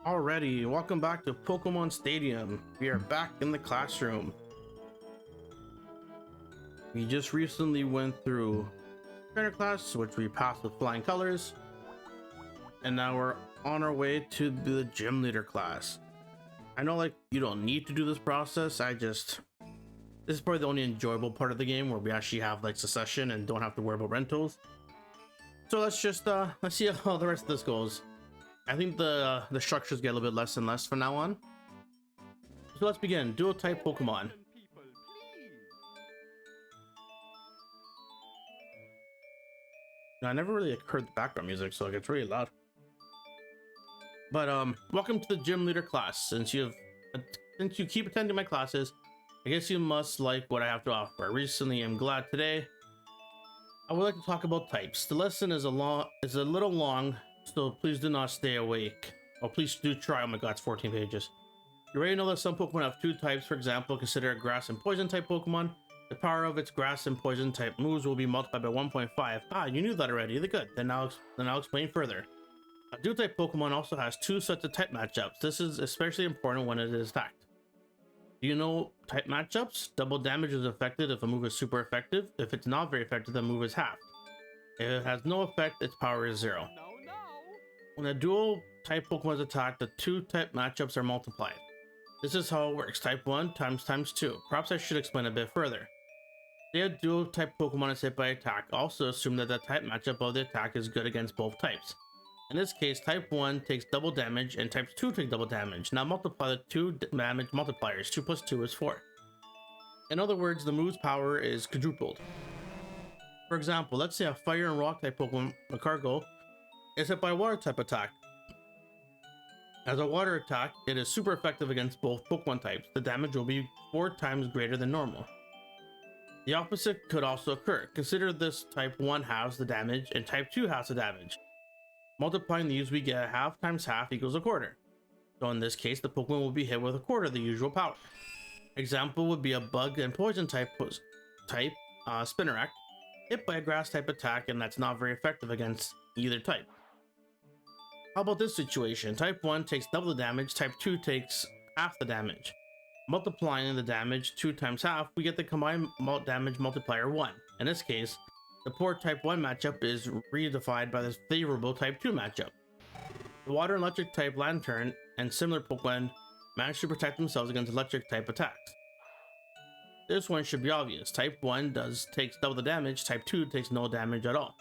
Alrighty, welcome back to Pokemon Stadium. We are back in the classroom. We just recently went through trainer class, which we passed with flying colors, and now we're on our way to the gym leader class. I know, like, you don't need to do this process. This is probably the only enjoyable part of the game where we actually have like succession and don't have to worry about rentals. So let's see how the rest of this goes. I think the structures get a little bit less and less from now on. So let's begin. Dual type Pokemon. Now, I never really heard the background music, so it gets really loud. But welcome to the gym leader class. Since you keep attending my classes, I guess you must like what I have to offer. Recently, I'm glad today. I would like to talk about types. The lesson is a little long, so please do not stay awake. Oh, please do try. Oh my god, it's 14 pages. You already know that some Pokemon have two types. For example, consider a grass and poison type Pokemon. The power of its grass and poison type moves will be multiplied by 1.5. Ah, you knew that already. Good. Then I'll explain further. A dual type Pokemon also has two sets of type matchups. This is especially important when it is attacked. Do you know type matchups? Double damage is affected if a move is super effective. If it's not very effective, the move is halved. If it has no effect, its power is 0. When a dual type Pokemon is attacked, the two type matchups are multiplied. This is how it works. Type 1 times 2. Perhaps I should explain a bit further. Say a dual type Pokemon is hit by attack. Also assume that the type matchup of the attack is good against both types. In this case, type 1 takes double damage and type 2 take double damage. Now multiply the two damage multipliers. 2 plus 2 is 4. In other words, the move's power is quadrupled. For example, let's say a fire and rock type Pokemon, Magcargo, is hit by a water type attack. As a water attack, it is super effective against both Pokemon types. The damage will be 4 times greater than normal. The opposite could also occur. Consider this type 1 halves the damage and type 2 halves the damage. Multiplying these, we get half times half equals a quarter. So in this case, the Pokemon will be hit with a quarter of the usual power. Example would be a bug and poison type Spinarak, hit by a grass type attack, and that's not very effective against either type. How about this situation? Type 1 takes double the damage, type 2 takes half the damage. Multiplying the damage 2 times half, we get the combined damage multiplier 1. In this case, the poor type 1 matchup is redefined by the favorable type 2 matchup. The water and electric type Lantern and similar Pokemon manage to protect themselves against electric type attacks. This one should be obvious. Type 1 takes double the damage, type 2 takes no damage at all.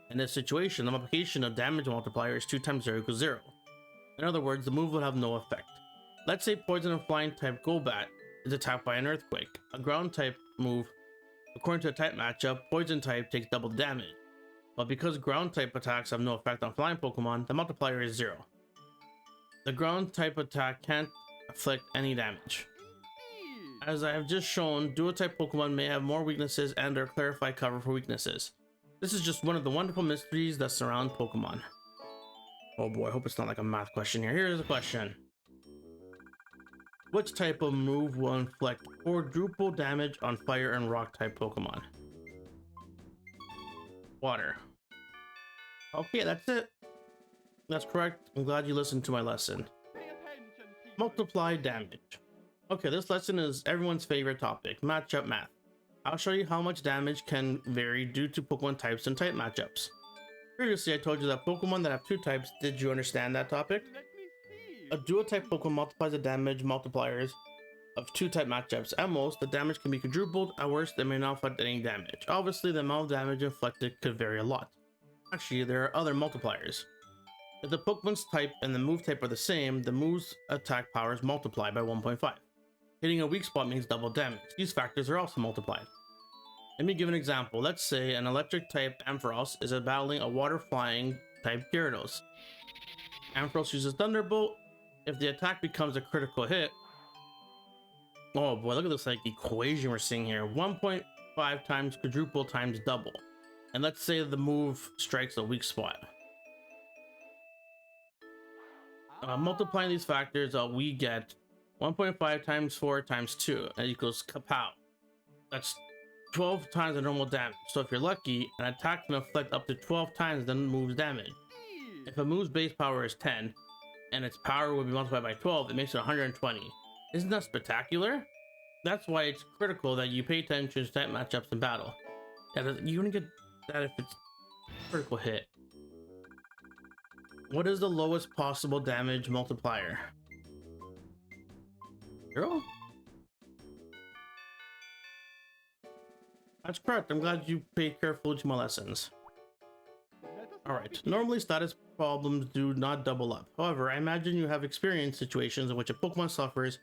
In this situation, the multiplication of damage multiplier is 2 times 0 equals 0. In other words, the move will have no effect. Let's say poison and flying type Golbat is attacked by an earthquake. A ground type move, according to a type matchup, poison type takes double the damage. But because ground type attacks have no effect on flying Pokemon, the multiplier is 0. The ground type attack can't inflict any damage. As I have just shown, dual type Pokemon may have more weaknesses and or clarified cover for weaknesses. This is just one of the wonderful mysteries that surround Pokemon. Oh boy, I hope it's not like a math question here. Here's a question. Which type of move will inflict quadruple damage on fire and rock type Pokemon? Water. Okay, that's it. That's correct. I'm glad you listened to my lesson. Multiply damage. Okay, this lesson is everyone's favorite topic, matchup math. I'll show you how much damage can vary due to Pokemon types and type matchups. Previously, I told you that Pokemon that have two types. Did you understand that topic? A dual type Pokemon multiplies the damage multipliers of two type matchups. At most, the damage can be quadrupled. At worst, it may not inflict any damage. Obviously, the amount of damage inflicted could vary a lot. Actually, there are other multipliers. If the Pokemon's type and the move type are the same, the move's attack power is multiplied by 1.5. Hitting a weak spot means double damage. These factors are also multiplied. Let me give an example. Let's say an electric type Ampharos is battling a water flying type Gyarados. Ampharos uses Thunderbolt. If the attack becomes a critical hit, oh boy, look at this like equation we're seeing here. 1.5 times quadruple times double. And let's say the move strikes a weak spot. Multiplying these factors, we get 1.5 times 4 times 2 that equals kapow. That's 12 times the normal damage. So if you're lucky, an attack can inflict up to 12 times the move's damage. If a move's base power is 10, and its power will be multiplied by 12, it makes it 120. Isn't that spectacular? That's why it's critical that you pay attention to type matchups in battle. You only get that if it's critical hit. What is the lowest possible damage multiplier? 0? That's correct. I'm glad you paid carefully to my lessons. Alright, normally status problems do not double up. However, I imagine you have experienced situations in which a Pokemon suffers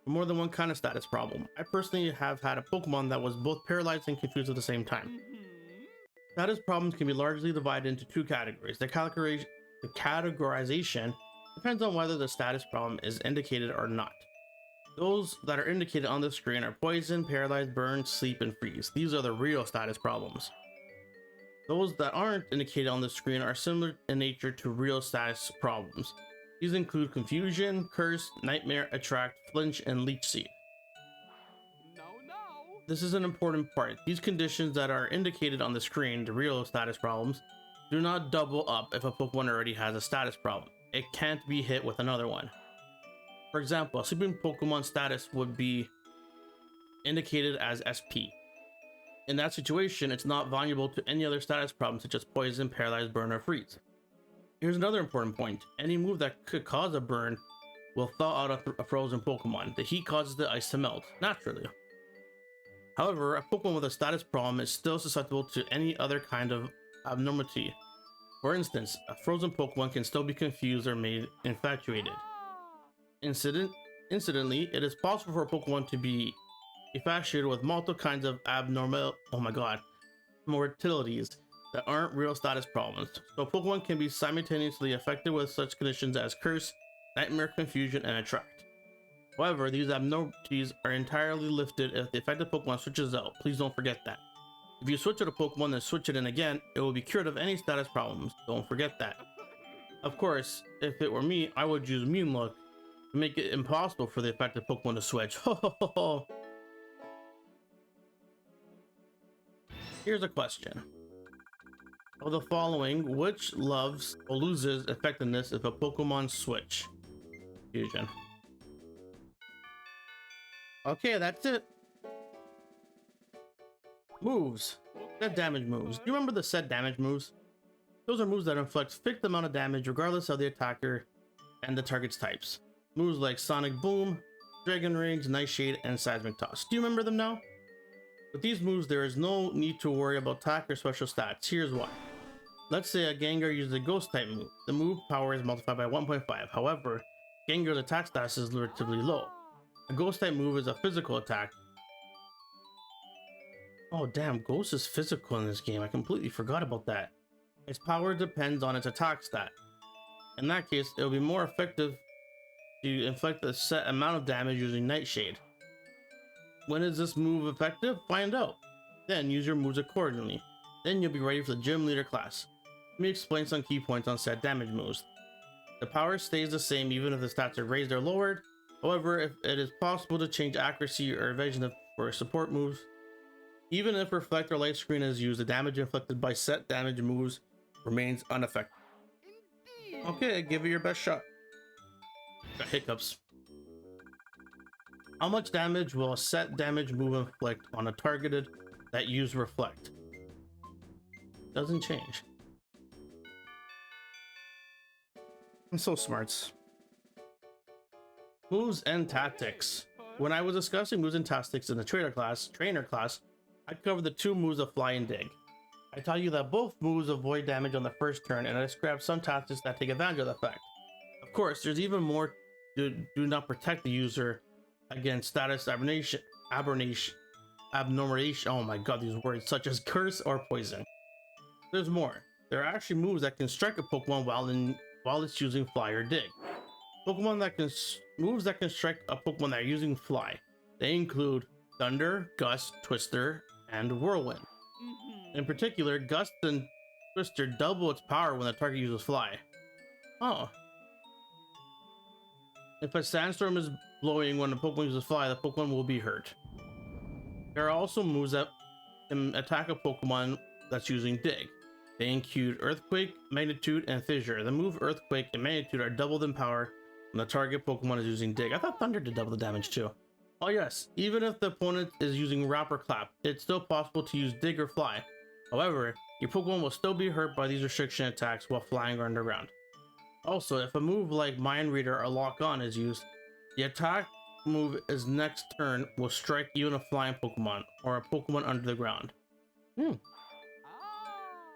from more than one kind of status problem. I personally have had a Pokemon that was both paralyzed and confused at the same time. Status problems can be largely divided into two categories. The categorization depends on whether the status problem is indicated or not. Those that are indicated on the screen are poison, paralyzed, burn, sleep, and freeze. These are the real status problems. Those that aren't indicated on the screen are similar in nature to real status problems. These include confusion, curse, nightmare, attract, flinch, and leech seed. This is an important part. These conditions that are indicated on the screen, the real status problems, do not double up if a Pokemon already has a status problem. It can't be hit with another one. For example, a sleeping Pokemon status would be indicated as SP. In that situation, it's not vulnerable to any other status problem such as poison, paralyze, burn, or freeze. Here's another important point. Any move that could cause a burn will thaw out a frozen Pokemon. The heat causes the ice to melt, naturally. However, a Pokemon with a status problem is still susceptible to any other kind of abnormality. For instance, a frozen Pokemon can still be confused or made infatuated. Incidentally, it is possible for a Pokemon to be infatuated with multiple kinds of mortalities that aren't real status problems. So Pokemon can be simultaneously affected with such conditions as curse, nightmare, confusion, and attract. However, these abnormalities are entirely lifted if the affected Pokemon switches out. Please don't forget that. If you switch out a Pokemon and switch it in again, it will be cured of any status problems. Don't forget that. Of course, if it were me, I would use Mean Look to make it impossible for the affected Pokemon to switch. Here's a question. Of the following, which loves or loses effectiveness if a Pokemon switch? Fusion. Okay, that's it. Moves. Set damage moves. Do you remember the set damage moves? Those are moves that inflict fixed amount of damage regardless of the attacker and the target's types. Moves like Sonic Boom, Dragon Rage, Nightshade, and Seismic Toss. Do you remember them now? With these moves, there is no need to worry about attack or special stats. Here's why. Let's say a Gengar uses a Ghost type move. The move power is multiplied by 1.5. However, Gengar's attack status is relatively low. A Ghost type move is a physical attack. Oh damn, Ghost is physical in this game. I completely forgot about that. Its power depends on its attack stat. In that case, it will be more effective to inflict a set amount of damage using Nightshade. When is this move effective? Find out. Then use your moves accordingly. Then you'll be ready for the gym leader class. Let me explain some key points on set damage moves. The power stays the same even if the stats are raised or lowered. However, if it is possible to change accuracy or evasion for support moves. Even if Reflect or Light Screen is used, the damage inflicted by set damage moves remains unaffected. Okay, give it your best shot. Got hiccups. How much damage will a set damage move inflict on a targeted that use Reflect? Doesn't change. I'm so smart. Moves and tactics. When I was discussing moves and tactics in the trainer class, I covered the two moves of Fly and Dig. I tell you that both moves avoid damage on the first turn, and I described some tactics that take advantage of the effect. Of course, there's even more do not protect the user against status abnormality. Oh my god, these words, such as curse or poison. There's more. There are actually moves that can strike a Pokemon while it's using Fly or Dig. Moves that can strike a Pokemon that are using Fly. They include Thunder, Gust, Twister, and Whirlwind. In particular, Gust and Twister double its power when the target uses Fly. Oh. If a sandstorm is blowing when the Pokemon uses Fly, the Pokemon will be hurt. There are also moves that can attack a Pokemon that's using Dig. They include Earthquake, Magnitude, and Fissure. The move Earthquake and Magnitude are doubled in power when the target Pokemon is using Dig. I thought Thunder did double the damage too. Oh yes, even if the opponent is using Wrap or Clap, it's still possible to use Dig or Fly. However, your Pokemon will still be hurt by these restriction attacks while flying or underground. Also, if a move like Mind Reader or Lock On is used, the attack move is next turn will strike even a flying Pokemon or a Pokemon under the ground.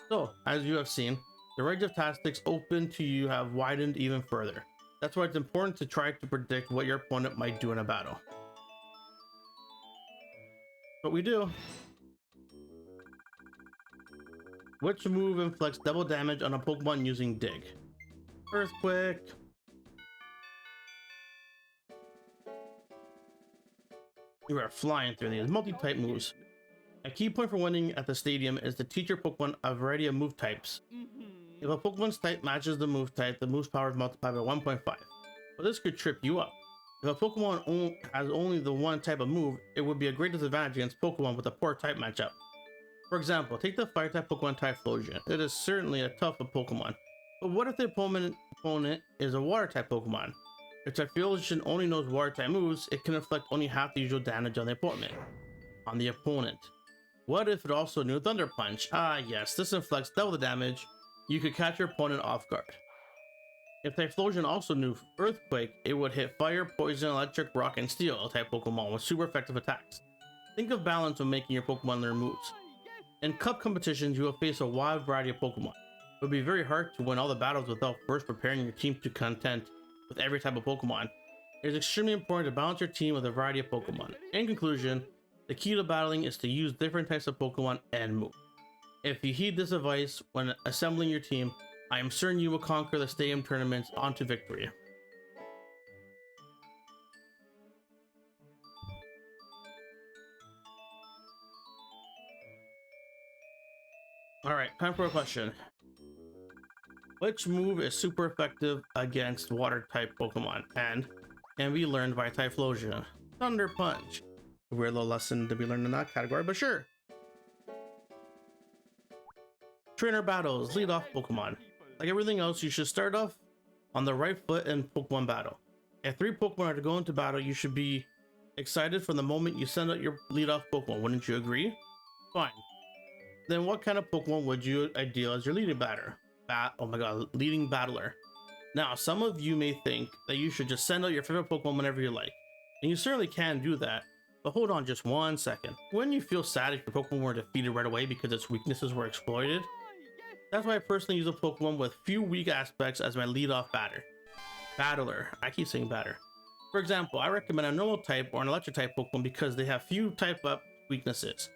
So, as you have seen, the range of tactics open to you have widened even further. That's why it's important to try to predict what your opponent might do in a battle. What we do. Which move inflicts double damage on a Pokemon using Dig? Earthquake. You are flying through these multi-type moves. A key point for winning at the stadium is to teach your Pokemon a variety of move types. If a Pokemon's type matches the move's power is multiplied by 1.5. But this could trip you up. If a Pokemon has only the one type of move, it would be a great disadvantage against Pokemon with a poor type matchup. For example, take the Fire-type Pokemon Typhlosion. It is certainly a tough Pokemon. But what if the opponent is a Water-type Pokemon? If Typhlosion only knows Water-type moves, it can inflict only half the usual damage on the opponent. What if it also knew Thunder Punch? Ah yes, this inflicts double the damage. You could catch your opponent off guard. If Typhlosion also knew Earthquake, it would hit Fire, Poison, Electric, Rock, and Steel type Pokemon with super effective attacks. Think of balance when making your Pokemon learn moves. In cup competitions, you will face a wide variety of Pokemon. It would be very hard to win all the battles without first preparing your team to contend with every type of Pokemon. It is extremely important to balance your team with a variety of Pokemon. In conclusion, the key to battling is to use different types of Pokemon and move. If you heed this advice when assembling your team, I am certain you will conquer the stadium tournaments onto victory. Alright, time for a question. Which move is super effective against water-type Pokemon and can be learned by Typhlosion? Thunder Punch. A weird little lesson to be learned in that category, but sure. Trainer battles, lead off Pokemon. Like everything else, you should start off on the right foot in Pokemon battle. If 3 Pokemon are to go into battle, you should be excited from the moment you send out your lead off Pokemon, wouldn't you agree? Fine. Then what kind of Pokemon would you ideal as your leading batter? Leading battler. Now, some of you may think that you should just send out your favorite Pokemon whenever you like. And you certainly can do that, but hold on just 1 second. Wouldn't you feel sad if your Pokemon were defeated right away because its weaknesses were exploited? That's why I personally use a Pokemon with few weak aspects as my lead-off battler. I keep saying batter. For example, I recommend a normal type or an electric type Pokemon because they have few type up weaknesses.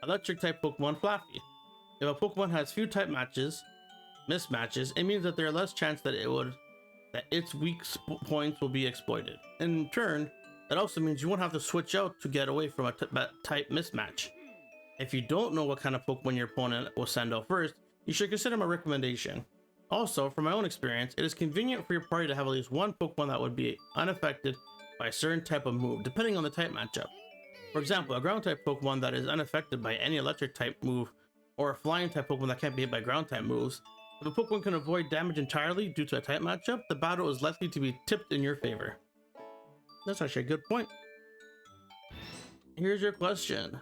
Electric type Pokemon Flaffy. If a Pokemon has few type mismatches, it means that there are less chance that its weak points will be exploited. In turn, that also means you won't have to switch out to get away from a type mismatch. If you don't know what kind of Pokemon your opponent will send out first, you should consider my recommendation. Also, from my own experience, it is convenient for your party to have at least one Pokemon that would be unaffected by a certain type of move, depending on the type matchup. For example, a ground type Pokemon that is unaffected by any electric type move, or a flying type Pokemon that can't be hit by ground type moves. If a Pokemon can avoid damage entirely due to a type matchup, the battle is likely to be tipped in your favor. That's actually a good point. Here's your question.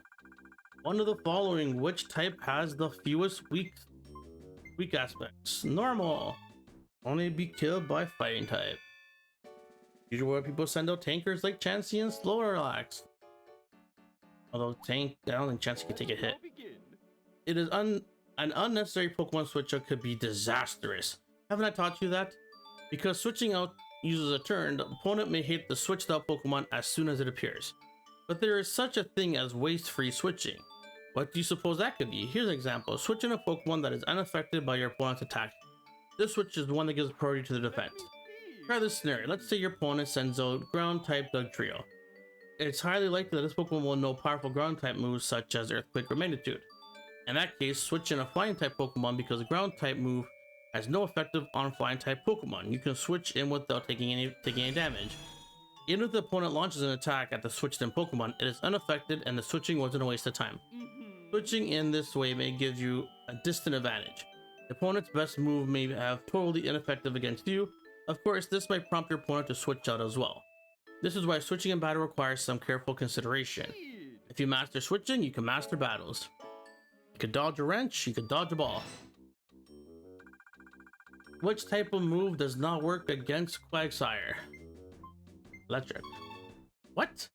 One of the following, which type has the fewest weak aspects? Normal. Only be killed by fighting type. Usually where people send out tankers like Chansey and Snorlax. Although I don't think Chansey can take a hit. It is an unnecessary Pokemon switch out could be disastrous. Haven't I taught you that? Because switching out uses a turn, the opponent may hit the switched out Pokemon as soon as it appears. But there is such a thing as waste-free switching. What do you suppose that could be? Here's an example. Switching a Pokemon that is unaffected by your opponent's attack. This switch is the one that gives priority to the defense. Try this scenario. Let's say your opponent sends out Ground-type Dugtrio. It's highly likely that this Pokemon will know powerful Ground-type moves such as Earthquake or Magnitude. In that case, switch in a Flying-type Pokemon because the Ground-type move has no effect on Flying-type Pokemon. You can switch in without taking any damage. Even if the opponent launches an attack at the switched-in Pokemon, it is unaffected and the switching wasn't a waste of time. Switching in this way may give you a distant advantage. The opponent's best move may have totally ineffective against you. Of course, this might prompt your opponent to switch out as well. This is why switching in battle requires some careful consideration. If you master switching, you can master battles. You could dodge a wrench, you could dodge a ball. Which type of move does not work against Quagsire? Electric. What?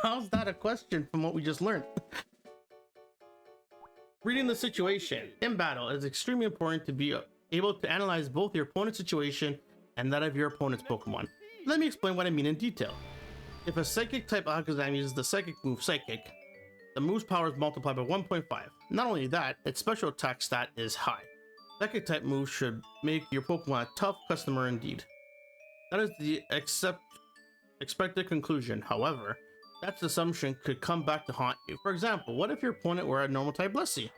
How's that a question from what we just learned? Reading the situation in battle is extremely important to be able to analyze both your opponent's situation and that of your opponent's Pokemon. Let me explain what I mean in detail. If a Psychic type Alakazam uses the Psychic move Psychic, the move's power is multiplied by 1.5. Not only that, its special attack stat is high. Psychic type moves should make your Pokemon a tough customer indeed. That is the expected conclusion. However, that assumption could come back to haunt you. For example, what if your opponent were a normal type Blissey?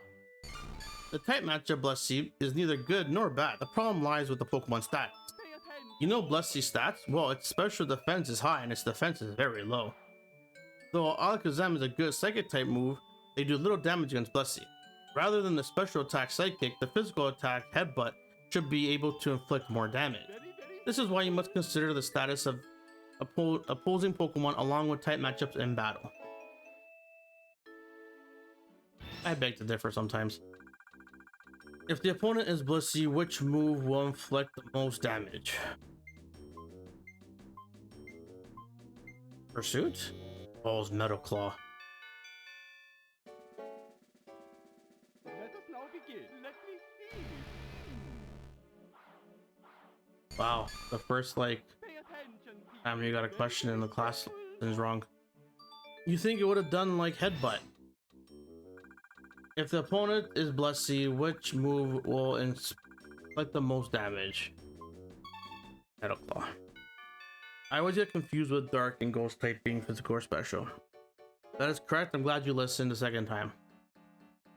The type matchup Blissey is neither good nor bad. The problem lies with the Pokemon stats. You know Blissey's stats? Well, its special defense is high and its defense is very low. Though Alakazam is a good Psychic type move, they do little damage against Blissey. Rather than the special attack Psychic, the physical attack Headbutt should be able to inflict more damage. This is why you must consider the status of opposing Pokemon along with type matchups in battle. I beg to differ sometimes. If the opponent is Blissey, which move will inflict the most damage? Pursuit? Ball's Metal Claw. Let us now begin. Let me see. Wow, the first Pay attention, people. time you got a question in the class is wrong. You think it would have done like Headbutt? If the opponent is Blissey, which move will inflict the most damage? Metal Claw. I always get confused with Dark and Ghost type being physical or special. That is correct. I'm glad you listened the second time.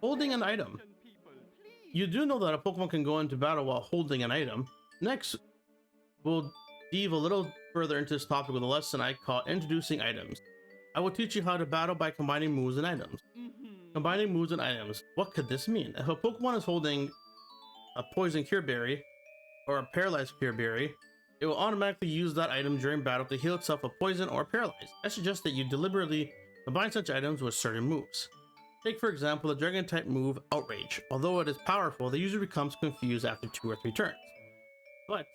Holding an item. Attention, people, please. You do know that a Pokemon can go into battle while holding an item. Next, we'll dive a little further into this topic with a lesson I call Introducing Items. I will teach you how to battle by combining moves and items. Combining moves and items. What could this mean? If a Pokemon is holding a Poison Cure Berry or a Paralyzed Cure Berry, it will automatically use that item during battle to heal itself of poison or paralyze. I suggest that you deliberately combine such items with certain moves. Take for example the Dragon type move Outrage. Although it is powerful, the user becomes confused after 2 or 3 turns. But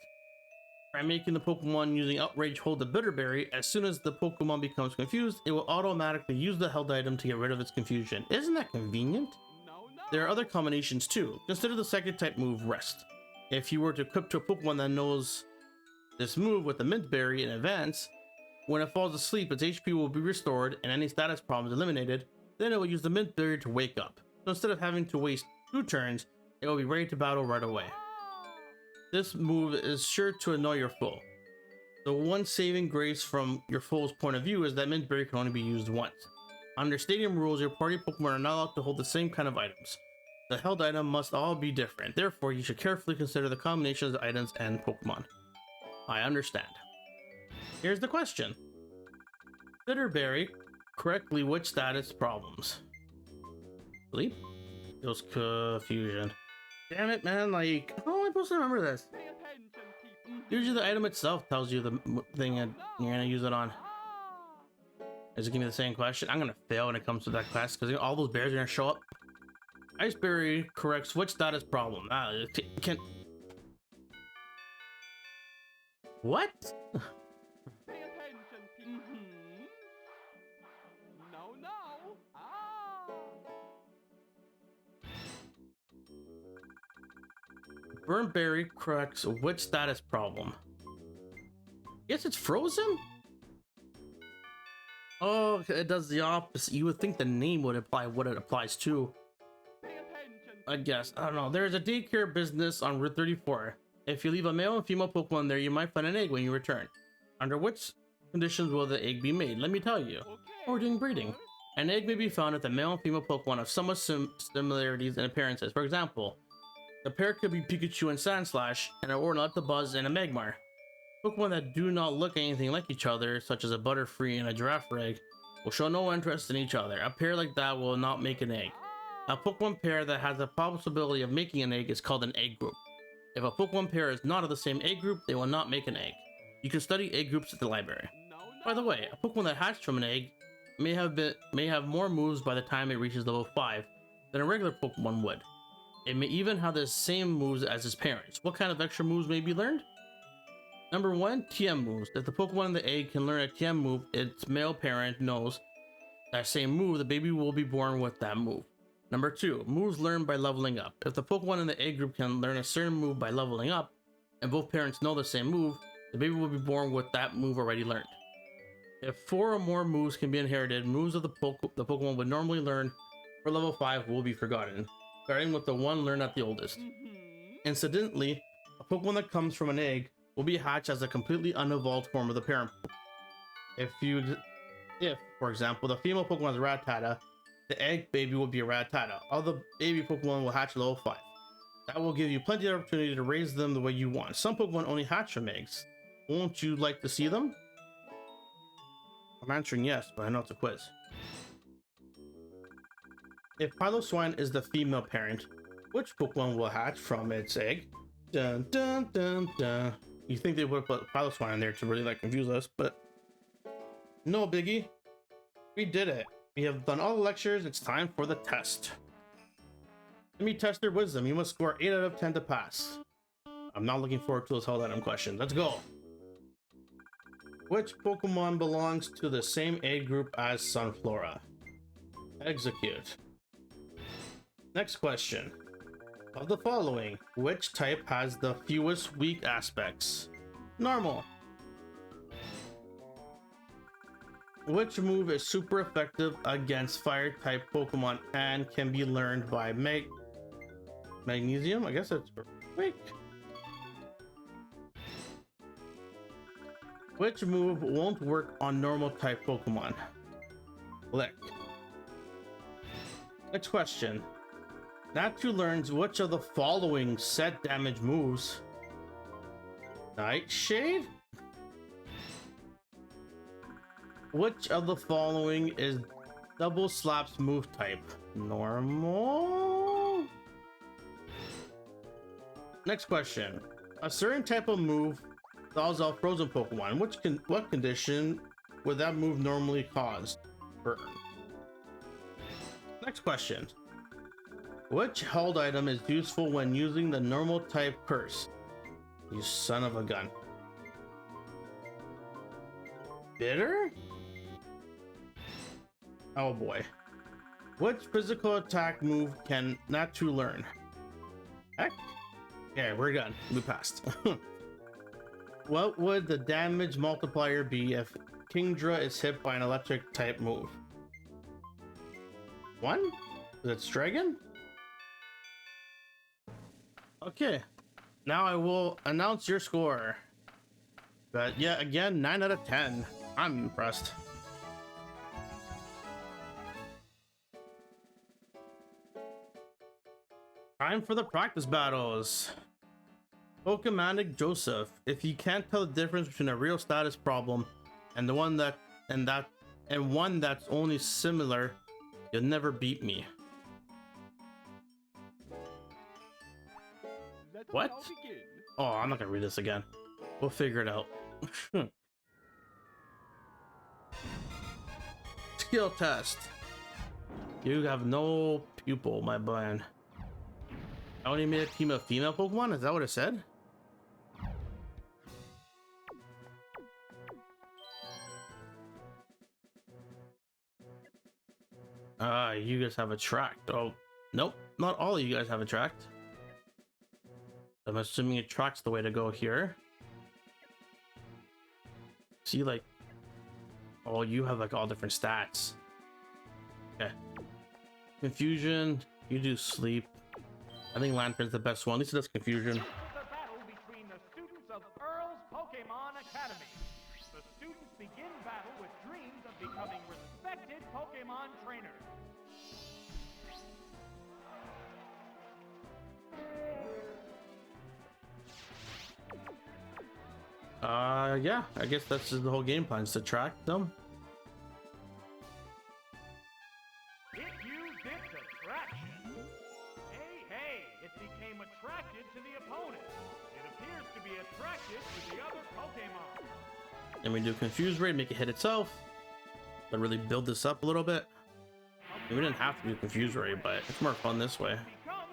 by making the Pokemon using Outrage hold the Bitter Berry, as soon as the Pokemon becomes confused, it will automatically use the held item to get rid of its confusion. Isn't that convenient? No. There are other combinations too. Consider the second type move Rest. If you were to equip to a Pokemon that knows this move with the Mint Berry in advance, when it falls asleep, its HP will be restored and any status problems eliminated. Then it will use the Mint Berry to wake up. So instead of having to waste 2 turns, it will be ready to battle right away. This move is sure to annoy your foe. The one saving grace from your foe's point of view is that Mint Berry can only be used once. Under stadium rules, your party Pokemon are not allowed to hold the same kind of items. The held item must all be different. Therefore, you should carefully consider the combinations of items and Pokemon. I understand. Here's the question. Bitter Berry correctly which status problems? Sleep? Feels confusion. Damn it, man, like, how am I supposed to remember this? Pay attention, people. Usually the item itself tells you the thing that you're gonna use it on. Is it gonna be the same question? I'm gonna fail when it comes to that class because all those bears are gonna show up. Ice Berry corrects which status problem? It can... What? Pay attention, people. No. Burnt Berry corrects which status problem? Guess it's frozen? Oh, it does the opposite. You would think the name would apply what it applies to. Pay attention. I guess. I don't know. There's a daycare business on Route 34. If you leave a male and female Pokemon there, you might find an egg when you return. Under which conditions will the egg be made? Let me tell you. Okay. Or during breeding. An egg may be found if the male and female Pokemon have somewhat similarities in appearances. For example, the pair could be Pikachu and Sandslash, and or Electabuzz and a Magmar. Pokemon that do not look anything like each other, such as a Butterfree and a Girafarig, will show no interest in each other. A pair like that will not make an egg. A Pokemon pair that has a possibility of making an egg is called an egg group. If a Pokemon pair is not of the same egg group, they will not make an egg. You can study egg groups at the library. No, By the way, a Pokemon that hatched from an egg may have more moves by the time it reaches level 5 than a regular Pokemon would. It may even have the same moves as its parents. What kind of extra moves may be learned? Number 1, TM moves. If the Pokemon in the egg can learn a TM move, its male parent knows that same move, the baby will be born with that move. Number 2, moves learned by leveling up. If the Pokemon in the egg group can learn a certain move by leveling up, and both parents know the same move, the baby will be born with that move already learned. If 4 or more moves can be inherited, moves of the Pokemon would normally learn for level 5 will be forgotten, starting with the one learned at the oldest. Incidentally, a Pokemon that comes from an egg will be hatched as a completely unevolved form of the parent. If, for example, the female Pokemon is Rattata, the egg baby will be a Rattata. All the baby Pokemon will hatch at level 5. That will give you plenty of opportunity to raise them the way you want. Some Pokemon only hatch from eggs. Won't you like to see them? I'm answering yes, but I know it's a quiz. If Piloswine is the female parent, which Pokemon will hatch from its egg? Dun dun dun dun. You think they would put Piloswine in there to really confuse us, but no biggie. We did it. We have done all the lectures. It's time for the test. Let me test their wisdom. You must score 8 out of 10 to pass. I'm not looking forward to those Hell Item questions. Let's go. Which Pokemon belongs to the same egg group as Sunflora? Execute. Next question. Of the following, which type has the fewest weak aspects? Normal. Which move is super effective against fire type Pokemon and can be learned by Magnesium? I guess that's earthquake. Which move won't work on normal type Pokemon? Lick. Next question. Natu learns which of the following set damage moves? Nightshade? Which of the following is Double Slap's move type? Normal? Next question. A certain type of move stalls out frozen Pokemon. What condition would that move normally cause? Burn. Next question. Which held item is useful when using the normal type curse? You son of a gun. Bitter? Oh boy. Which physical attack move can Natu learn? Heck? Yeah, we're done. We passed. What would the damage multiplier be if Kingdra is hit by an electric type move? 1? Is it Dragon? Okay. Now I will announce your score. But yeah, again, 9 out of 10. I'm impressed. Time for the practice battles. Pokemanic Joseph. If you can't tell the difference between a real status problem and the one one that's only similar, you'll never beat me. What? Oh, I'm not gonna read this again. We'll figure it out. Skill test. You have no pupil, my man. I only made a team of female Pokemon? Is that what it said? You guys have a tract. Oh, nope. Not all of you guys have a tract. I'm assuming it tracks the way to go here. See, oh, you have all different stats. Okay. Confusion. You do sleep. I think Lantern's the best one. At least it does confusion. This is the battle between the students of Earl's Pokemon Academy. The students begin battle with dreams of becoming respected Pokemon trainers. Yeah, I guess that's just the whole game plan, is to track them. It used its attraction Pokemon. Then we do Confuse Ray, make it hit itself, but really build this up a little bit. We didn't have to do Confuse Ray, but it's more fun this way. Become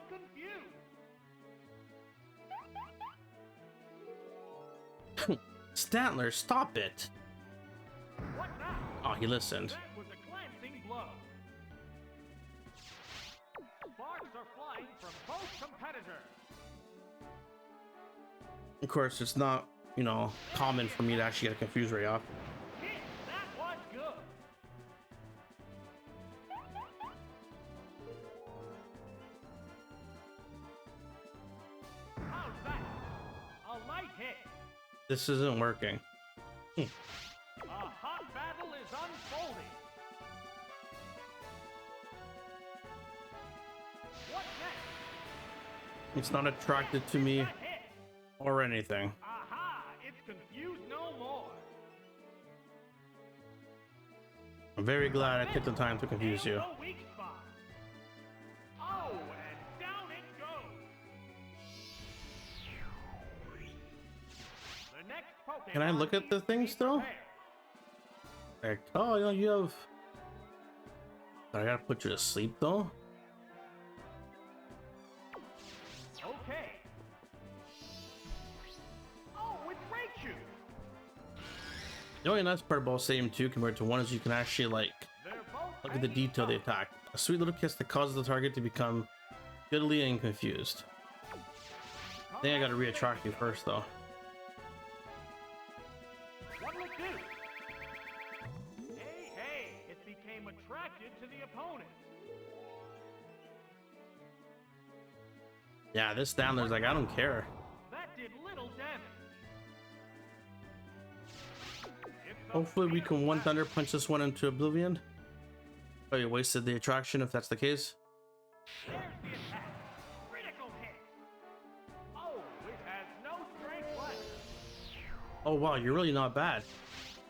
confused. Stantler, stop it! What now? Oh, he listened. That was a glancing blow. Sparks are flying from both competitors. Of course, it's not, you know, common for me to actually get a Confuse Ray off. Hit! That was good. How's that? A light hit. This isn't working. A hot battle is unfolding. What next? It's not attracted to me That hit. or anything. Aha! It's confused no more. I'm very glad I took the time to confuse you. No weak spot. Oh, and down it goes. The next Pokemon Can I look at the needs to thing be still? prepared. Like, oh, you know, you have. I gotta put you to sleep though. Okay. Oh, it's Raichu. The only nice part about Stadium 2 compared to 1 is you can actually, like, They're both look at the hanging detail they tough. attack. A sweet little kiss that causes the target to become fiddly and confused. I think I gotta re-attract you first though. What'll it do? Hey, hey, it became attracted to the opponent. Yeah, this Stantler's like, I don't care. That did little damage. It's a Hopefully we fierce can one battle. Thunder Punch this one into oblivion. Oh, you wasted the attraction if that's the case. There's the attack. Critical hit. Oh, it has no strength left. Oh wow, you're really not bad.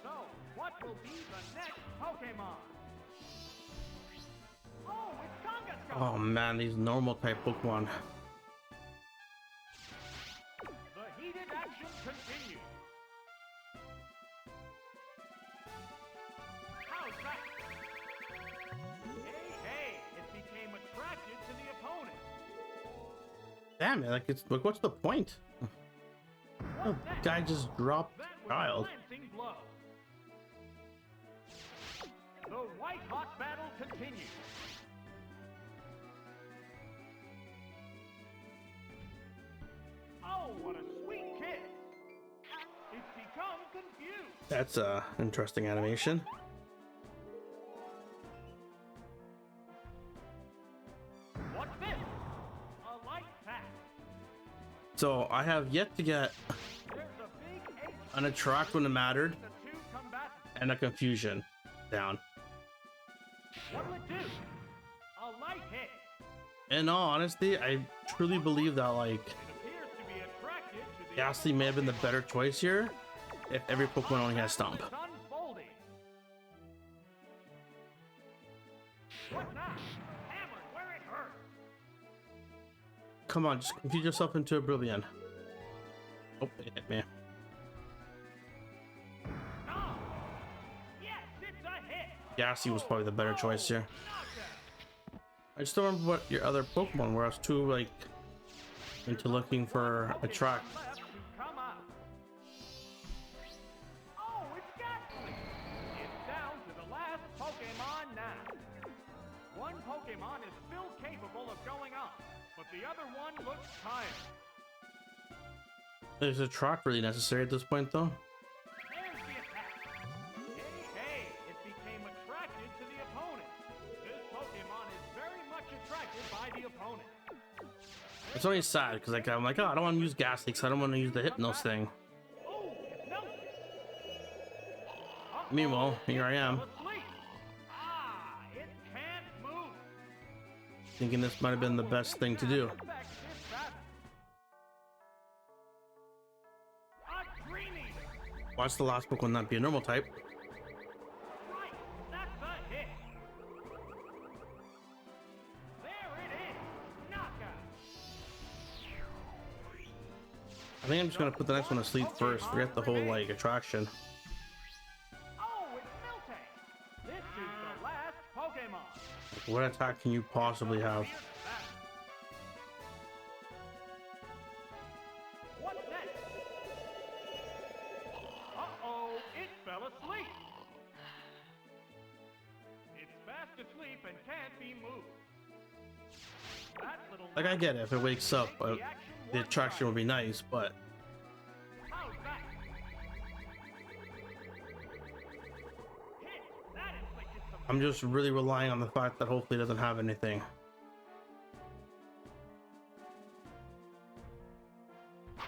So, what will be the next Pokemon? Oh, it's Kangaskhan. Oh man, these normal type Pokemon. The heated action continues. How's that? Hey, hey, it became attracted to the opponent. Damn it, like it's like what's the point? Oh, What's next? guy just dropped That was child. a glancing blow. The white hot battle continues. Oh, what a sweet kiss! It's become confused. That's a interesting animation. What's this? A light pack. So I have yet to get There's a big H an attract when it mattered between the two combatants. and a confusion down. What'll it do? A light hit. In all honesty, I truly believe that like It appears to be attracted to the Ghastly may have been the better choice here if every Pokemon only has Stomp. It's unfolding. What now? Hammered where it hurts. Come on, just confuse yourself into oblivion. Oh, it hit me. No. Yes, it's a hit. Ghastly was probably the better choice here. Knockout. I just don't remember what your other Pokemon were. I was too like into looking for a track. Pokemon left to come out. Oh, it's Ghastly. It's down to the last Pokemon now. One Pokemon is still capable of going up, but the other one looks tired. Is a track really necessary at this point though? There's the attack. Hey, hey, it became attracted to the opponent. This Pokemon is very much attracted by the opponent. It's only sad because like I'm like, oh, I don't want to use Ghastly because I don't want to use the Hypnos thing. Oh, no. Meanwhile, here I am, Asleep. Ah, it can't move. thinking this might have been the best thing to do. Affect this battle. A Dream Eater. Watch the last Pokemon not be a normal type. Right, that's a hit. There it is. Knockout. think I'm just gonna put the next one to sleep first. Forget the whole like attraction. Oh, it's Miltank. This is the last Pokemon. What attack can you possibly have? What's next? Uh-oh, it fell asleep. It's fast asleep and can't be moved. That little Like I get it, if it wakes up, the action the one attraction would be nice, but How's that? Hit! That inflicted some I'm just really relying on the fact that hopefully it doesn't have anything.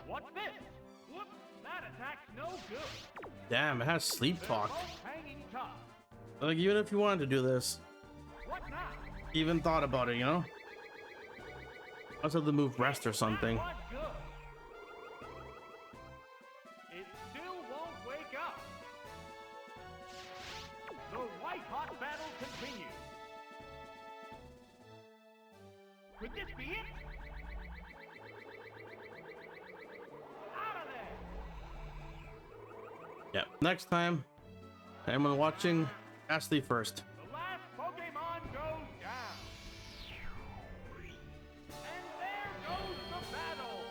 What's this? Whoops, that attack's no good. Damn, it has sleep They're talk. both hanging tough. Like even if you wanted to do this, What now? even thought about it, you know? Let's have the move rest or something. That was good. It still won't wake up. The white hot battle continues. Could this be it? Out of there! Yeah. Next time, anyone watching, Ashley first. The last Pokemon goes down. And there goes the battle.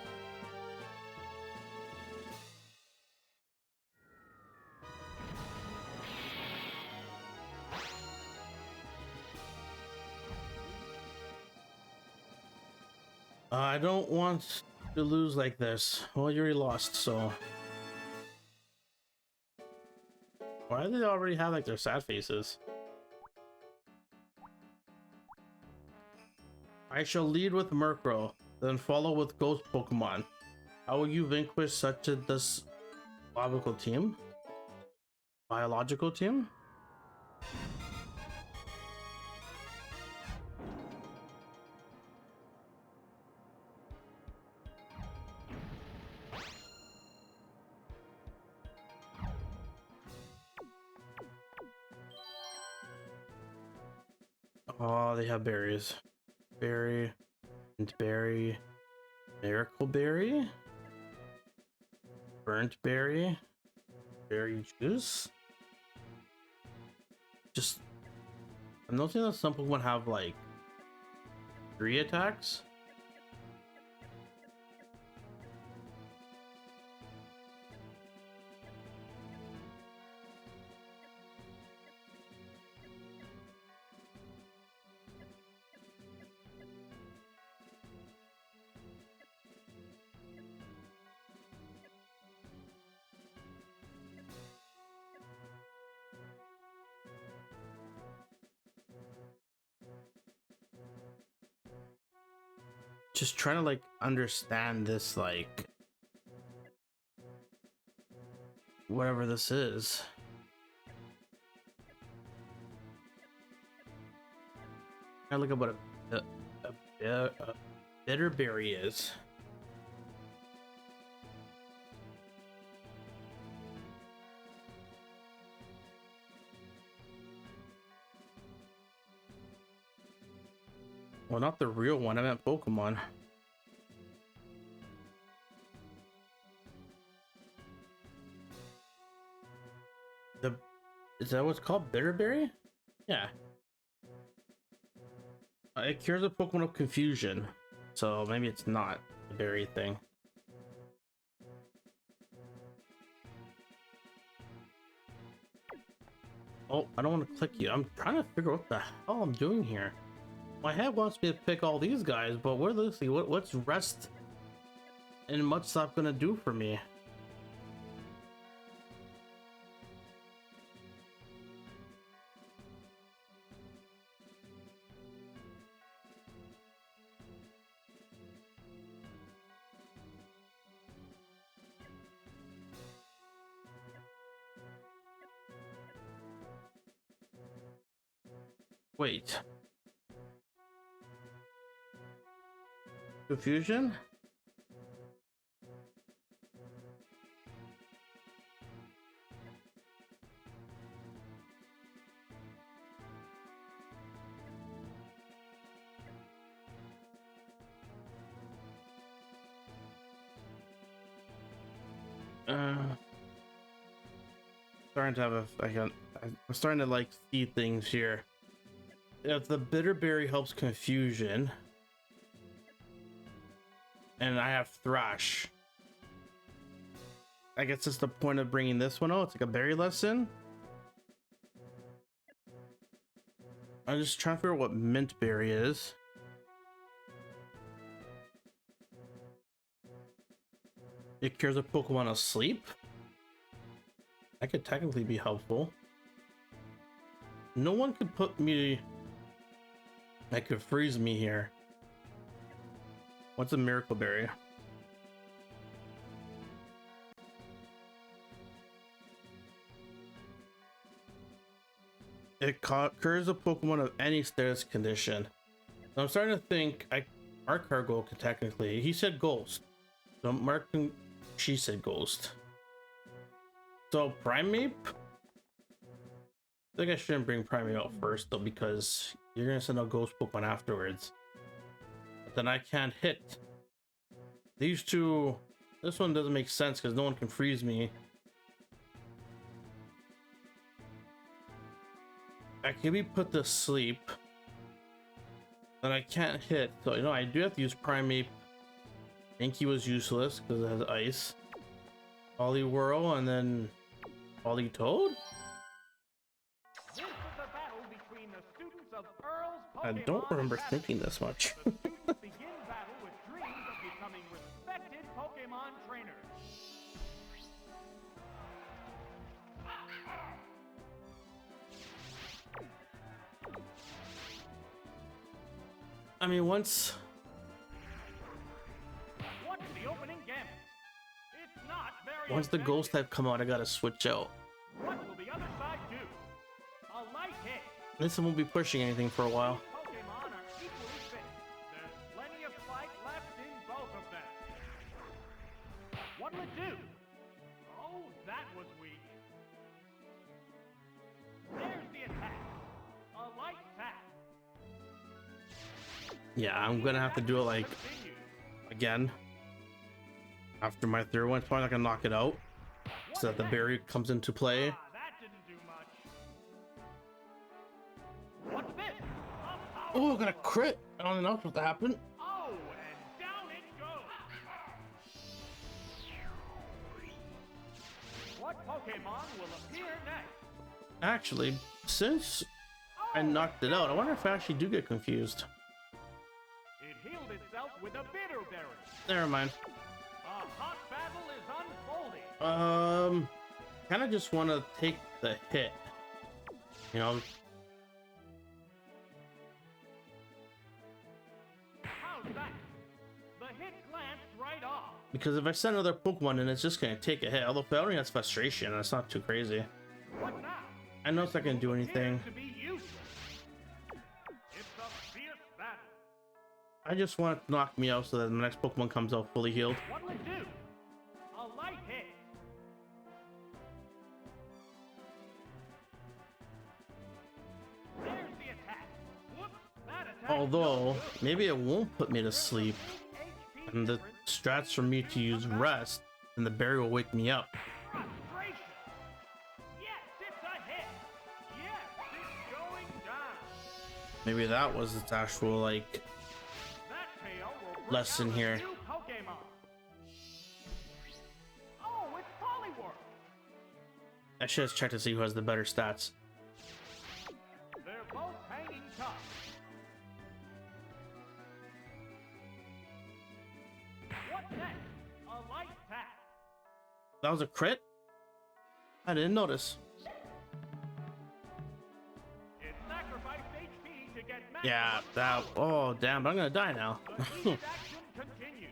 I don't want to lose like this. Well, you already lost, so. Why do they already have like their sad faces? I shall lead with Murkrow, then follow with Ghost Pokemon. How will you vanquish such a biological team? Biological team? Oh, they have berries. Berry, and berry, miracle berry, burnt berry, berry juice. Just, I'm noticing that some Pokemon have like 3 attacks. Just trying to like understand this, like whatever this is. I look at what a bitter berry is. Well, not the real one. I meant Pokemon. Is that what's called? Bitterberry? Yeah. It cures a Pokemon of confusion. So maybe it's not a berry thing. Oh, I don't want to click you. I'm trying to figure out what the hell I'm doing here. My head wants me to pick all these guys, but what's rest and much stop gonna do for me? Wait. Confusion? Starting to have I'm starting to like see things here. If the bitter berry helps confusion, and I have thrash, I guess that's the point of bringing this one. Oh, it's like a berry lesson. I'm just trying to figure out what mint berry is. It cures a Pokemon asleep. That could technically be helpful. No one could put me. That could freeze me here. What's a miracle berry? It cures a Pokemon of any status condition. So I'm starting to think Mark Cargo could technically. He said Ghost. So she said Ghost. So Primeape? I think I shouldn't bring Primeape out first though, because you're gonna send out Ghost Pokemon afterwards. But then I can't hit. These two, this one doesn't make sense because no one can freeze me. I can be put to sleep. Then I can't hit. So you know I do have to use Primeape. I think he was useless because it has ice. Poliwhirl and then Politoad? This is a battle between the students of Earl's I Pokemon don't remember Academy. thinking this much. The students begin battle with dreams of becoming respected Pokemon trainers. I mean, once What's the opening gambit? It's not very the effective. ghost type come out, I gotta switch out. What will the other side do? A light hit. This one won't be pushing anything for a while. Pokemon are equally fit. There's plenty of fight left in both of them. What'll it do? Oh, that was weak. There's the attack. A light tap. Yeah, I'm gonna have to do it like Continues. again after my third one. It's probably not gonna knock it out so that the berry comes into play. Ah, that didn't do much. What's this? A power Oh, I got a blow. crit! I don't know what's supposed to happen. Oh, and down it goes. What Pokemon will appear next? Actually, since I Oh, knocked it out, I wonder if I actually do get confused. it healed itself with a bitter berry. Never mind. A hot battle is unfolding. Kind of just want to take the hit. You know, How's that? The hit glanced right off. because if I send another Pokemon in, it's just gonna take a hit. Although if it only has frustration, that's not too crazy. What now? I know it's not gonna do anything. Appears to be useless. It's a fierce battle. I just want it to knock me out so that the next Pokemon comes out fully healed. What'll it do? A light hit. There's the attack. Whoops, that attack. Although, no good. maybe it won't put me to sleep. HP And the difference. strats for me to use rest, and the berry will wake me up. Frustration. Yes, it's a hit. Yes, it's going down. Maybe that was its actual, like, That tail will bring lesson out a here. new Pokemon. Oh, it's Poliwhirl. I should have checked to see who has the better stats. They're both hanging tough. What next? A light tap. That was a crit? I didn't notice. It sacrificed HP to get maximum Yeah, that. power. Oh, damn, I'm gonna die now. The heated action continues.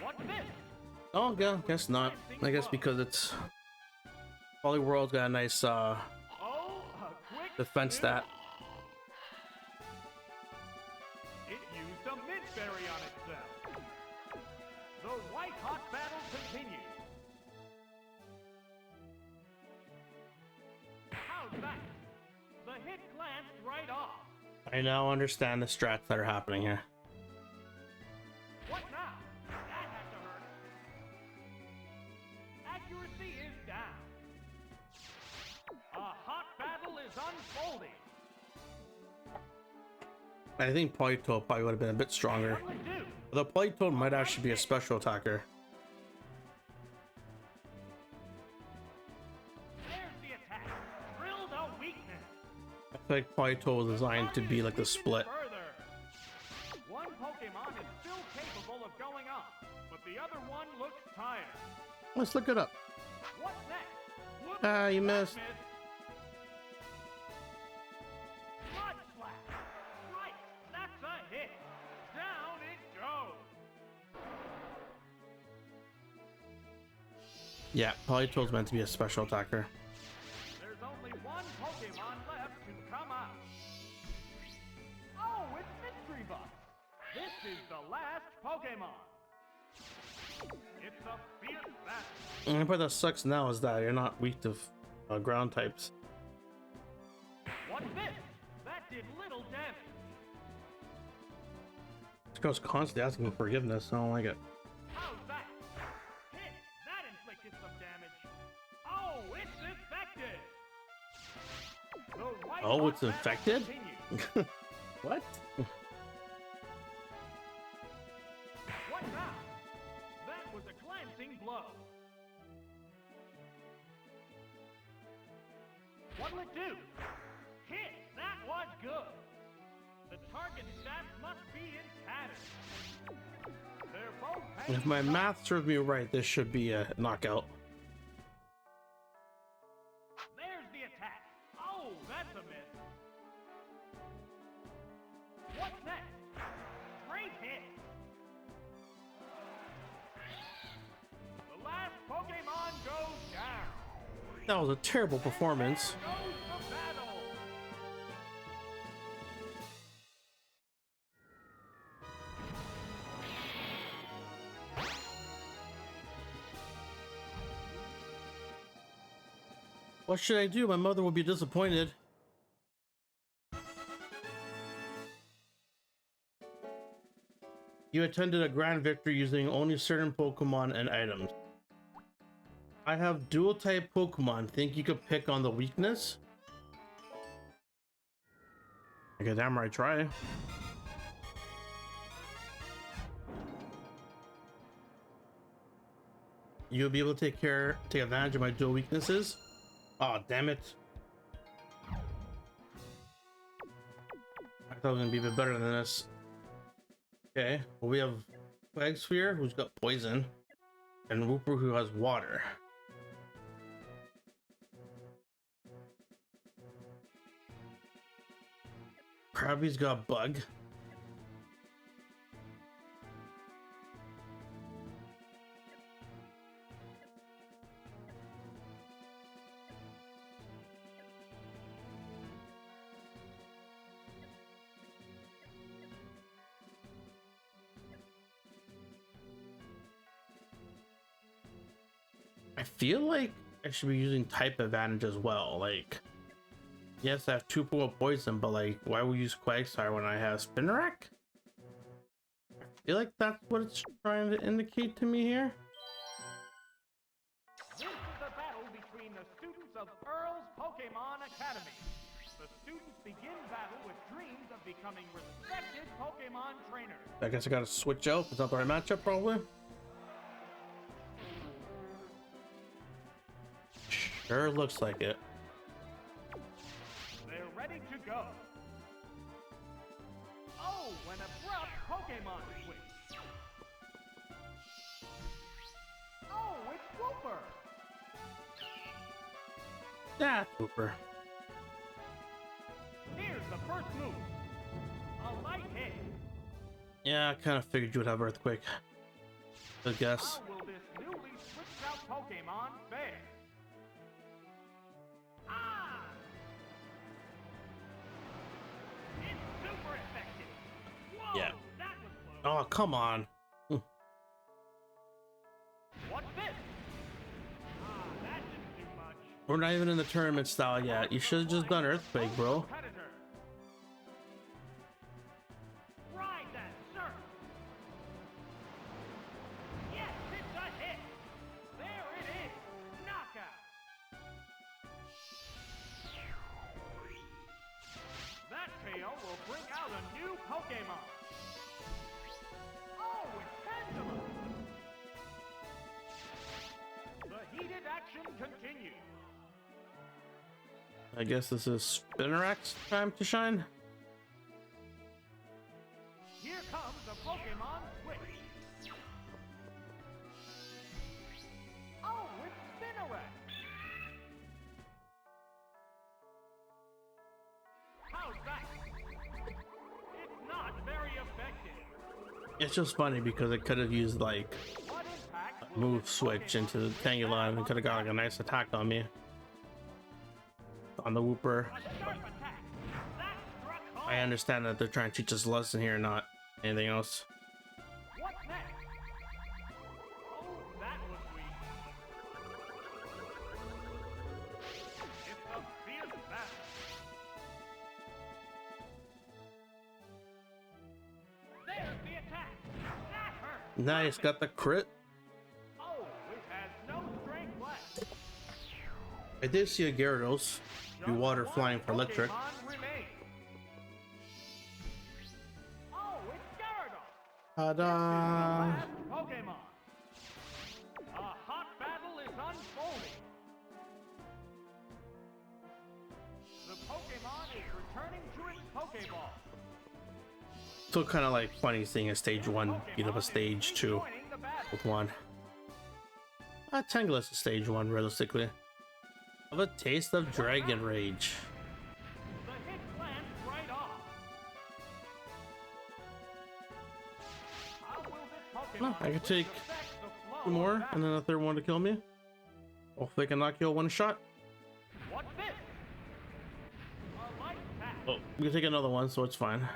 What's this? Oh, yeah, guess not. I guess because it's. Poliwhirl's got a nice Oh, a quick defense spin. stat. It used a mint berry on itself. The white hot battle continues. How's that? The hit glanced right off. I now understand the strats that are happening here. What now? Emergency is down. A hot battle is unfolding. I think Politoed probably would have been a bit stronger. What'll it do? The Politoed might actually be a special attacker. There's the attack. Drill the weakness. I feel like Politoed was designed to be like the split. Further. One Pokemon is still capable of going up, but the other one looks tired. Let's look it up. What's next? Whoops, Ah, you that missed. Mud Slap. Right, that's a hit. Down it goes. Yeah, Politoed's meant to be a special attacker. There's only one Pokemon left to come out. Oh, it's Mystery Bus. This is the last Pokemon. It's a fierce battle. And the part that sucks now is that you're not weak to ground types. What's this? That did little damage. This girl's constantly asking for forgiveness. I don't like it. How's that? Hit! That inflicted some damage. Oh, it's infected! The white Oh, hot it's battle infected? continues. What? What now? That was a glancing blow. What'll it do? Hit! That was good. The target stats must be in tatters. They're both If hanging my tough. math serves me right, this should be a knockout. There's the attack. Oh, that's a miss. What's next? Great hit. The last Pokemon goes down. That was a terrible performance. There goes the battle. What should I do? My mother will be disappointed. You attended a grand victory using only certain Pokemon and items. I have dual type Pokemon. Think you could pick on the weakness? Okay, damn right, try. You'll be able to take advantage of my dual weaknesses? Oh, damn it. I thought it was gonna be a bit better than this. Okay, well, we have Quagssphere, who's got poison, and Wooper, who has water. Krabby's got bug. I feel like I should be using type advantage as well. Like, yes, I have 2 poison, but like, why would we use Quagsire when I have Spinarak? I feel like that's what it's trying to indicate to me here. This is a battle between the students of Earl's Pokemon Academy. The students begin battle with dreams of becoming respected Pokemon trainers. I guess I gotta switch out. It's not the right matchup, probably. Sure looks like it. They're ready to go. Oh, an abrupt Pokemon switch. Oh, it's Wooper. Yeah, Wooper. Here's the first move. A light hit. Yeah, I kind of figured you would have Earthquake. I guess. How will this newly switched out Pokemon fare? Ah! It's super effective. Whoa, Yeah. that was close. Oh, come on. What's this? Ah, that didn't do much. We're not even in the tournament style yet. You should have just done Earthquake, bro. Competitor. Ride that surf. Yes, it's a hit. There it is. I guess this is Spinarak's time to shine. Here comes the Pokemon Switch. Oh, it's Spinarak. How's that? It's not very effective. It's just funny because it could have used like What impact will move this switch Pokemon into the make Tangela and could have got like a nice attack on me. On the Wooper. A sharp attack. That struck home. I understand that they're trying to teach us a lesson here, not anything else. What's next? Oh, that was weak. It's a fierce battle. There's the attack. That hurt. Nice, got the crit. Oh, it has no strength left. I did see a Gyarados do water flying for electric. Pokemon remains. Oh, it's Gyarados. Ta-da! Last Pokemon. A hot battle is unfolding. The Pokemon is returning to its Pokeball. Still kind of like funny seeing a stage 1 beat up a stage 2 Joining the battle. with one. Tangela is a stage 1 realistically. Have a taste of Dragon Rage. The hit lands right off. How will this No, Pokemon I could take affect the flow two of more battle? and then a third one to kill me. Hopefully I can knock you out one shot. What's this? A light attack. Oh, we can take another one, so it's fine.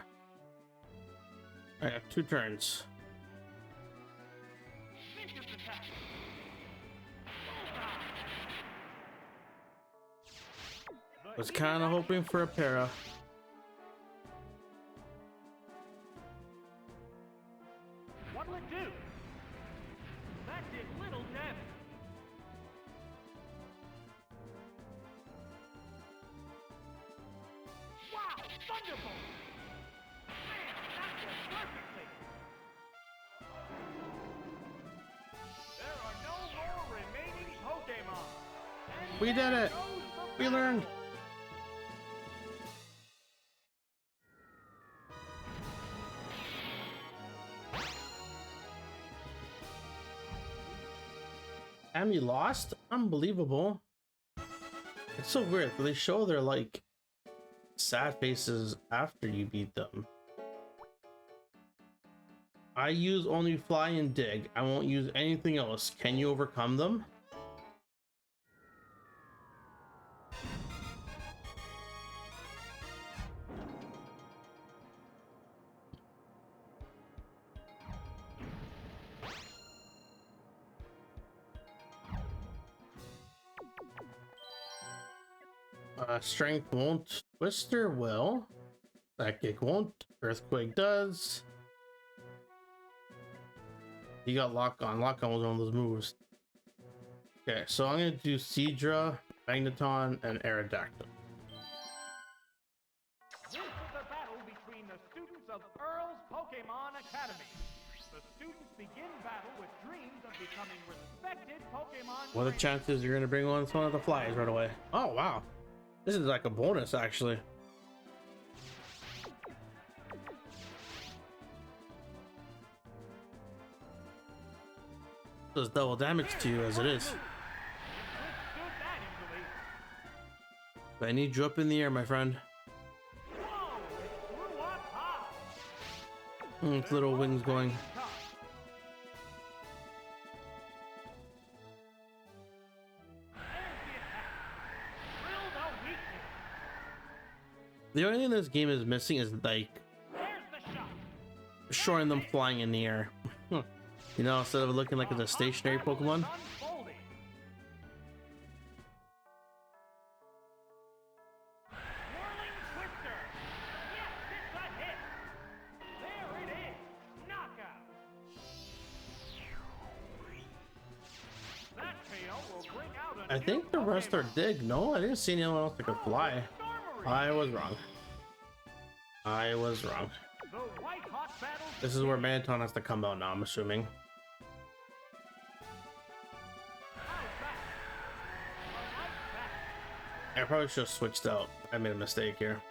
I have 2 turns. Vicious attack. Bullseye. Was kind of hoping for a para. What'll it do? That did little damage. Wow, Thunderbolt! Man, that was perfectly. There are no more remaining Pokemon. And We did there it. goes the We learned. battle. Amy lost? Unbelievable. It's so weird. They show their like sad faces after you beat them. I use only fly and dig. I won't use anything else. Can you overcome them? Strength won't. Twister will. Psychic won't. Earthquake does. You got lock on. Lock on was one of those moves. Okay, so I'm gonna do Seadra, Magneton, and Aerodactyl. This is a battle between the students of Earl's Pokemon Academy. The students begin battle with dreams of becoming respected Pokemon What are the trainers. chances you're gonna bring on one of the flies right away? Oh wow, this is like a bonus actually. Does double damage to you as it is. Withstood that easily. But I need you up in the air, my friend. Whoa, it flew up high. Its little wings going. Tough. There's the attack. Drilled a weakness. The only thing this game is missing is like There's the shot. showing them flying in the air. You know, instead of looking like it's a stationary Pokemon. Unfolding. Whirling Twister. Yes, it's a hit. There it is. Knockout. That KO will bring out a I new think the rest are Pokemon. dig. No, I didn't see anyone else that could fly. Stormery. I was wrong. I was wrong. The white hot battle. This is where Magneton has to come out now, I'm assuming. How's that? A light attack. I probably should have switched out. I made a mistake here.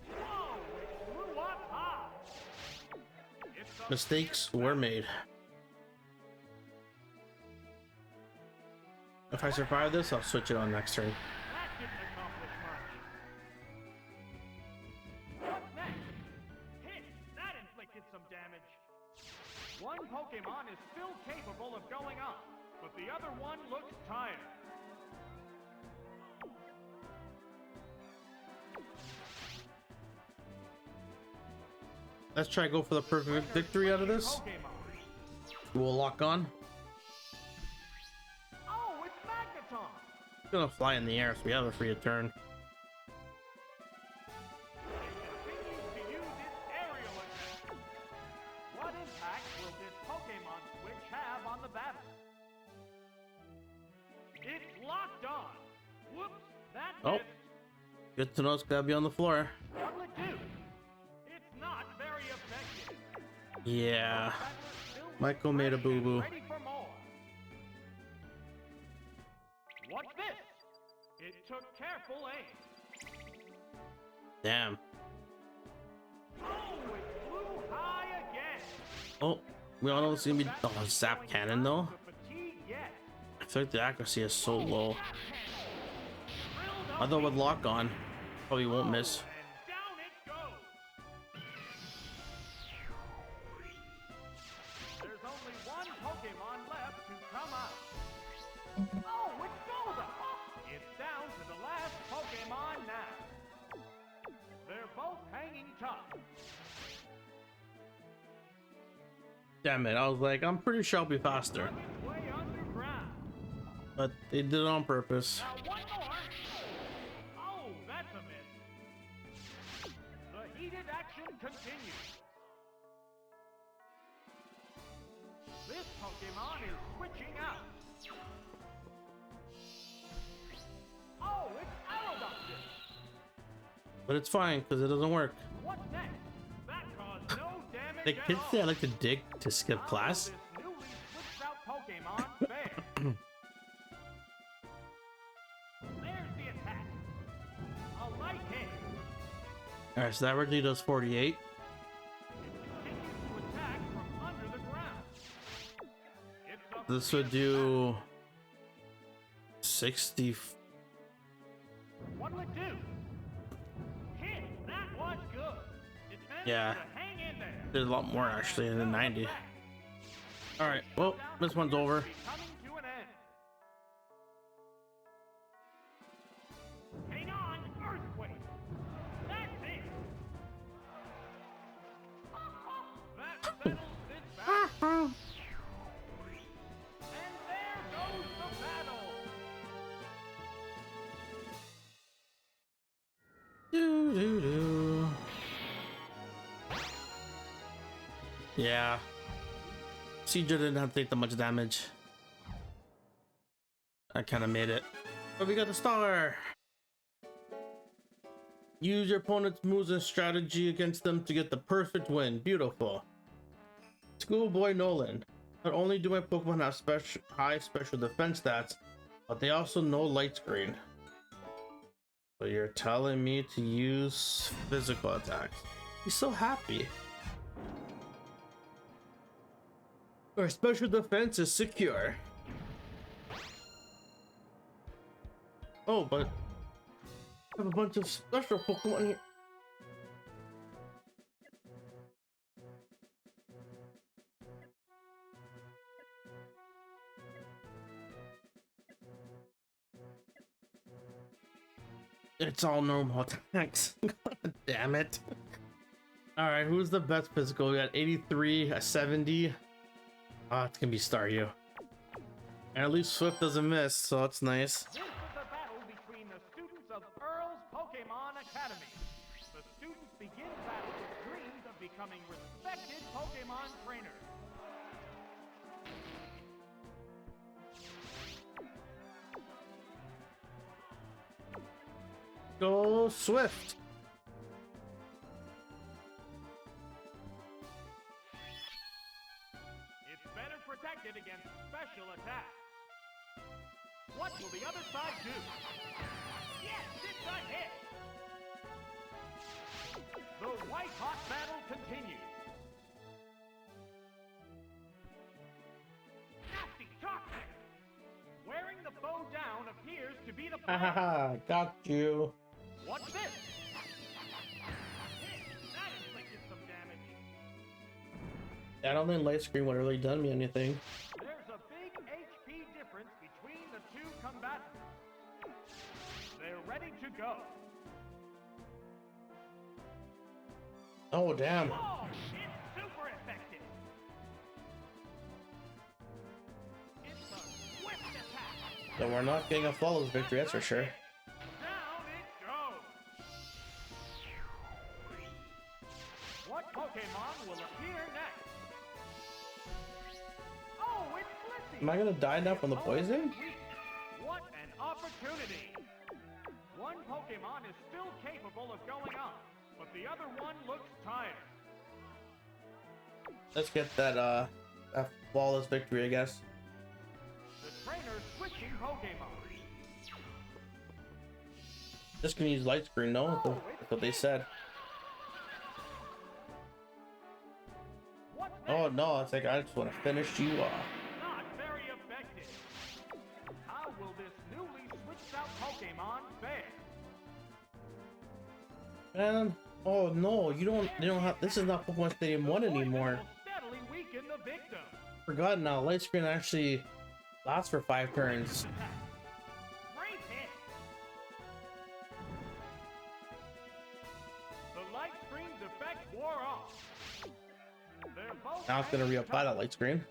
Whoa, it flew up high. It's a Mistakes were made. If I survive this, I'll switch it on next turn. That didn't accomplish much. What's next? Hit! That inflicted some damage. One Pokemon is still capable of going up, but the other one looks tired. Let's try to go for the perfect victory out of this. Pokemon. We'll lock on. Oh, it's Magneton! It's gonna fly in the air, so we have a free turn. It continues to use its aerial attack. What impact will this Pokemon switch have on the battle? It's locked on. Whoops, that Oh. missed. Good to know it's gotta be on the floor. What'll it do? It's not very effective. Yeah. Battler still Michael made a fresh and boo-boo. ready for more. What's this? It took careful aim. Damn. Oh, it flew high again. Oh, we all know it's gonna be Zap Cannon though. The fatigue yet. I feel like the accuracy is so low. Zap Cannon. Drilled up Although with the- lock on, probably won't miss. And down it goes. There's only one Pokemon left to come out. Oh, it's Golda! It's down to the last Pokemon now. They're both hanging tough. Damn it, I was like, I'm pretty sure I'll be faster. Working its way underground. But they did it on purpose. Now one more. Oh, that's a miss. The heated action continues. This Pokemon is switching out. Oh, it's Aerodactyl. But it's fine, because it doesn't work. What's next? That caused no damage The at kids all. say I like to dig to skip How class. will this newly switched out Pokemon fare? There's the attack. A light hit. Alright, so that originally does 48. It continues to attack from under the ground. It's a This would do 60. What'll it do? Hit! That was good. It managed Yeah. to hang in there. Did a lot more actually than 90. Alright, well, this one's over. Coming to an end. Hang on, earthquake. That's it. That settles this battle. And there goes the battle. Doo, doo, doo. Yeah. Cedra didn't have to take that much damage. I kind of made it. But we got the star. Use your opponent's moves and strategy against them to get the perfect win. Beautiful. Schoolboy Nolan. Not only do my Pokemon have high special defense stats, but they also know light screen. So you're telling me to use physical attacks. He's so happy. Our special defense is secure. Oh, but I have a bunch of special Pokemon here. It's all normal attacks. God damn it. Alright, who's the best physical? We got 83, a 70. Ah, it's gonna be Staryu. And at least Swift doesn't miss, so that's nice. This is the battle between the students of Earl's Pokemon Academy. The students begin battle with dreams of becoming respected Pokemon trainers. Go Swift. It's better protected against special attacks. What will the other side do? Yes, it's a hit! The white-hot battle continues. Nasty shot there! Wearing the bow down appears to be the plan. Haha, got you. What's this? Hit! That inflicted some damage. I don't think light screen would have really done me anything. There's a big HP difference between the two combatants. They're ready to go. Oh, damn. Oh, it's super effective. It's a swift attack. So we're not getting a flawless victory, that's for sure. Down it goes. What Pokemon will appear next? Oh, it's Blissey. Am I gonna die now from the poison? What an opportunity! One Pokemon is still capable of going on, but the other one looks tired. Let's get that flawless victory, I guess. The trainer's switching Pokemon. Just gonna use light screen, no? That's what they said. What's Oh next? no, it's like I just want to finish you off. Not very effective. How will this newly switched out Pokemon fare? And oh no, you don't have. This is not Pokemon Stadium 1 anymore. Will steadily weaken the victim. Forgot now. Light screen actually lasts for 5 turns. Great hit. The light screen's effect wore off. They're both Now it's gonna ready to reapply that go. light screen.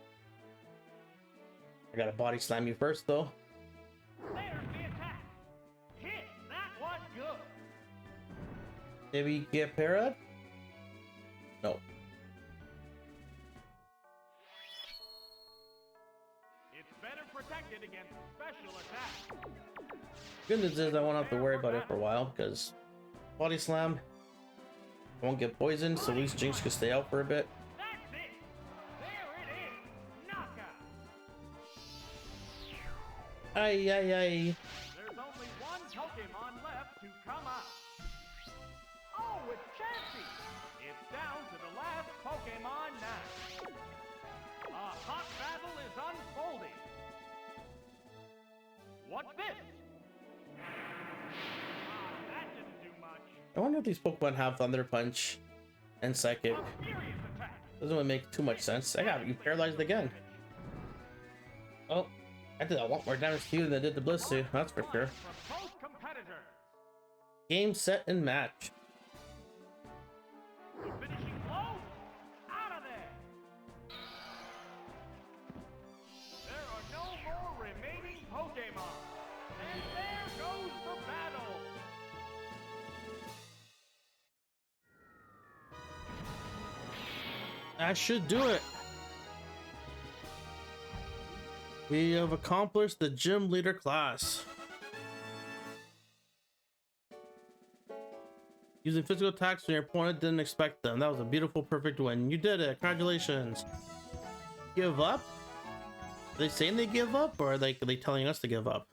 I gotta body slam you first though. There's the attack. Hit. That was good. Maybe get Parrot? No. It's better protected against special attacks. Good news is I won't have to worry about it for a while because body slam. I won't get poisoned, so at least Jinx can stay out for a bit. That's it. There it is. Knockout. Ay ay ay. There's only one Pokemon left to come out. Oh, it's Chansey. It's down to the last Pokemon now. A hot battle is unfolding. What's this? That didn't do much. I wonder if these Pokemon have Thunder Punch and Psychic. A furious attack. Doesn't really make too much sense. I got you paralyzed again. Oh, I did a lot more damage to you than I did to Blissey, that's for sure. From both competitors. Game, set, and match. The finishing blow. Out of there. There are no more remaining Pokemon. And there goes the battle. That should do it. We have accomplished the gym leader class. Using physical attacks when your opponent didn't expect them. That was a beautiful, perfect win. You did it. Congratulations. Give up? Are they saying they give up, or are they telling us to give up?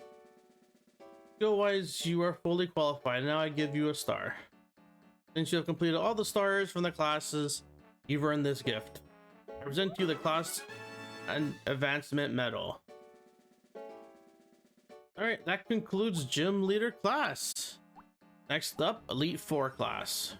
Skill-wise, you are fully qualified. Now I give you a star. Since you have completed all the stars from the classes, you've earned this gift. I present to you the class and advancement medal. All right, that concludes gym leader class. Next up, Elite Four class.